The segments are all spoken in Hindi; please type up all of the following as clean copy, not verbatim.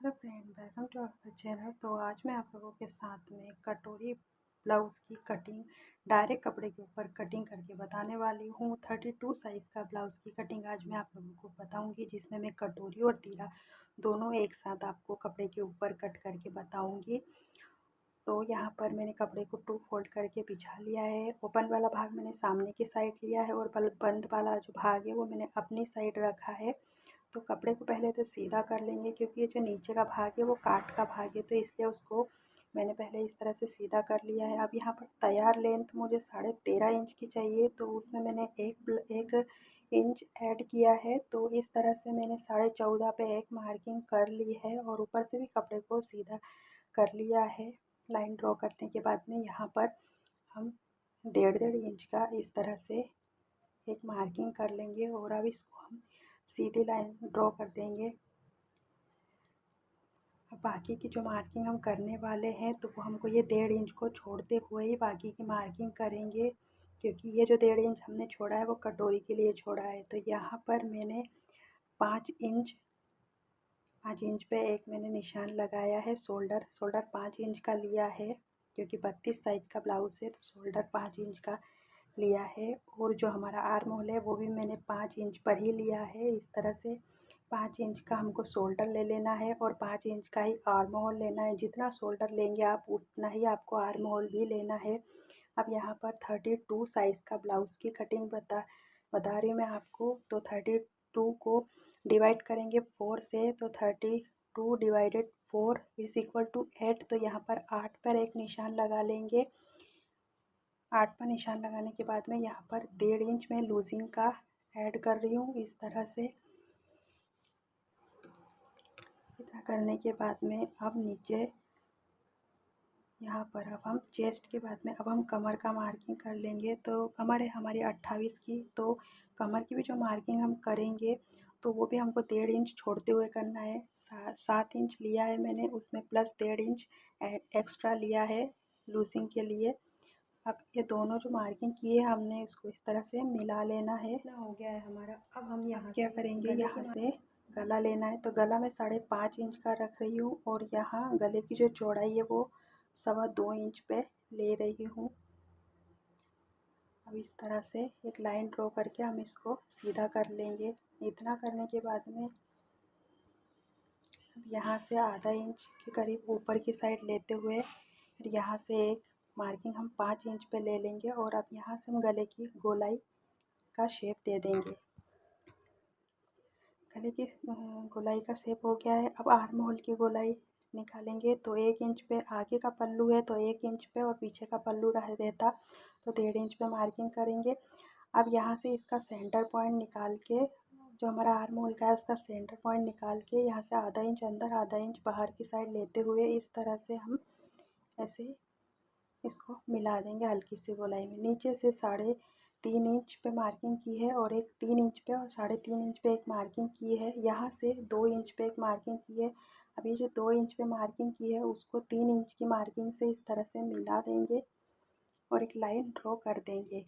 Hello friend, welcome to our channel. तो आज मैं आप लोगों के साथ में कटोरी ब्लाउज़ की कटिंग डायरेक्ट कपड़े के ऊपर कटिंग करके बताने वाली हूँ। 32 साइज़ का ब्लाउज़ की कटिंग आज मैं आप लोगों को बताऊँगी, जिसमें मैं कटोरी और तीरा दोनों एक साथ आपको कपड़े के ऊपर कट करके बताऊँगी। तो यहाँ पर मैंने कपड़े को 2 फोल्ड करके बिछा लिया है। ओपन वाला भाग मैंने सामने की साइड लिया है और बंद वाला जो भाग है वो मैंने अपनी साइड रखा है। तो कपड़े को पहले तो सीधा कर लेंगे, क्योंकि ये जो नीचे का भाग है वो काट का भाग है, तो इसलिए उसको मैंने पहले इस तरह से सीधा कर लिया है। अब यहाँ पर तैयार लेंथ मुझे 13.5 इंच की चाहिए, तो उसमें मैंने एक इंच ऐड किया है। तो इस तरह से मैंने 14.5 पे एक मार्किंग कर ली है और ऊपर से भी कपड़े को सीधा कर लिया है। लाइन ड्रॉ करने के बाद में यहाँ पर हम 1.5 इंच का इस तरह से एक मार्किंग कर लेंगे और अब इसको हम सीधी लाइन ड्रॉ कर देंगे। अब बाकी की जो मार्किंग हम करने वाले हैं तो वो हमको ये 1.5 इंच को छोड़ते हुए ही बाकी की मार्किंग करेंगे, क्योंकि ये जो 1.5 इंच हमने छोड़ा है वो कटोरी के लिए छोड़ा है। तो यहाँ पर मैंने 5 इंच पे एक मैंने निशान लगाया है। शोल्डर 5 इंच का लिया है, क्योंकि 32 साइज का ब्लाउज़ है तो शोल्डर 5 इंच का लिया है। और जो हमारा आर्म होल है वो भी मैंने 5 इंच पर ही लिया है। इस तरह से 5 इंच का हमको शोल्डर ले लेना है और 5 इंच का ही आर्म होल लेना है। जितना शोल्डर लेंगे आप उतना ही आपको आर्म होल भी लेना है। अब यहाँ पर 32 साइज़ का ब्लाउज़ की कटिंग बता रही हूँ मैं आपको। तो 32 को डिवाइड करेंगे 4 से, तो 32 डिवाइडेड 4 इज़ इक्वल टू 8। तो यहाँ पर 8 पर एक निशान लगा लेंगे। 8 पर निशान लगाने के बाद में यहाँ पर 1.5 इंच में लूजिंग का ऐड कर रही हूँ। इस तरह से इतना करने के बाद में अब नीचे यहाँ पर अब हम चेस्ट के बाद में अब हम कमर का मार्किंग कर लेंगे। तो कमर है हमारी 28 की, तो कमर की भी जो मार्किंग हम करेंगे तो वो भी हमको 1.5 इंच छोड़ते हुए करना है। 7 इंच लिया है मैंने, उसमें प्लस 1.5 इंच एक्स्ट्रा लिया है लूजिंग के लिए। अब ये दोनों जो मार्किंग की है हमने इसको इस तरह से मिला लेना है। इतना हो गया है हमारा। अब हम यहाँ क्या करेंगे, यहाँ से गला लेना है। तो गला मैं 5.5 इंच का रख रही हूँ और यहाँ गले की जो चौड़ाई है वो 2.25 इंच पे ले रही हूँ। अब इस तरह से एक लाइन ड्रॉ करके हम इसको सीधा कर लेंगे। इतना करने के बाद में यहाँ से आधा इंच के करीब ऊपर की साइड लेते हुए फिर यहाँ से एक मार्किंग हम 5 इंच पे ले लेंगे और अब यहाँ से हम गले की गोलाई का शेप दे देंगे। गले की गोलाई का शेप हो गया है। अब आर्म होल की गोलाई निकालेंगे। तो 1 इंच पे आगे का पल्लू है तो 1 इंच पे और पीछे का पल्लू रह देता तो 1.5 इंच पे मार्किंग करेंगे। अब यहाँ से इसका सेंटर पॉइंट निकाल के, जो हमारा आर्म होल का है उसका सेंटर पॉइंट निकाल के यहाँ से आधा इंच अंदर आधा इंच बाहर की साइड लेते हुए इस तरह से हम ऐसे इसको मिला देंगे हल्की सी गोलाई में। नीचे से 3.5 इंच पे मार्किंग की है और एक 3 इंच पे और 3.5 इंच पे एक मार्किंग की है। यहाँ से 2 इंच पे एक मार्किंग की है। अब ये जो 2 इंच पे मार्किंग की है उसको 3 इंच की मार्किंग से इस तरह से मिला देंगे और एक लाइन ड्रॉ कर देंगे।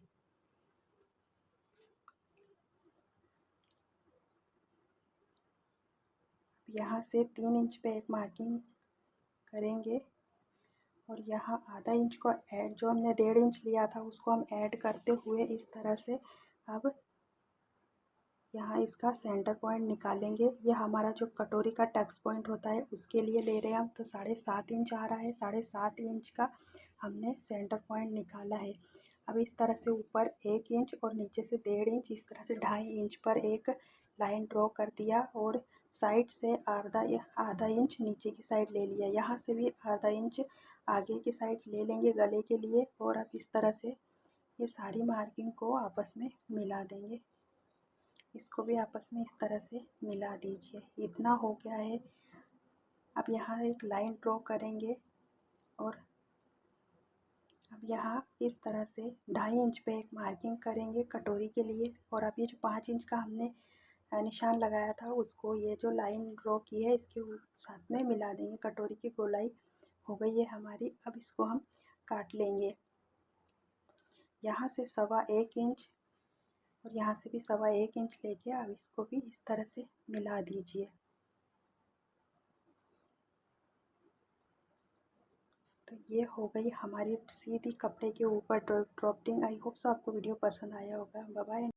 यहाँ से 3 इंच पे एक मार्किंग करेंगे और यहाँ आधा इंच को ऐड, जो हमने 1.5 इंच लिया था उसको हम ऐड करते हुए इस तरह से अब यहाँ इसका सेंटर पॉइंट निकालेंगे। ये हमारा जो कटोरी का टक्स पॉइंट होता है उसके लिए ले रहे हैं हम। तो 7.5 इंच आ रहा है। 7.5 इंच का हमने सेंटर पॉइंट निकाला है। अब इस तरह से ऊपर 1 इंच और नीचे से 1.5 इंच, इस तरह से 2.5 इंच पर एक लाइन ड्रॉ कर दिया और साइड से आधा इंच नीचे की साइड ले लिया। यहाँ से भी आधा इंच आगे की साइड ले लेंगे गले के लिए और अब इस तरह से ये सारी मार्किंग को आपस में मिला देंगे। इसको भी आपस में इस तरह से मिला दीजिए। इतना हो गया है। अब यहाँ एक लाइन ड्रॉ करेंगे और अब यहाँ इस तरह से 2.5 इंच पे एक मार्किंग करेंगे कटोरी के लिए और अब ये जो 5 इंच का हमने निशान लगाया था उसको ये जो लाइन ड्रॉ की है इसके साथ में मिला देंगे। कटोरी की गोलाई हो गई है हमारी। अब इसको हम काट लेंगे। यहाँ से 1.25 इंच और यहाँ से भी 1.25 इंच लेके अब इसको भी इस तरह से मिला दीजिए। ये हो गई हमारी सीधी कपड़े के ऊपर ड्राफ्टिंग। आई होप सो आपको वीडियो पसंद आया होगा। Bye bye.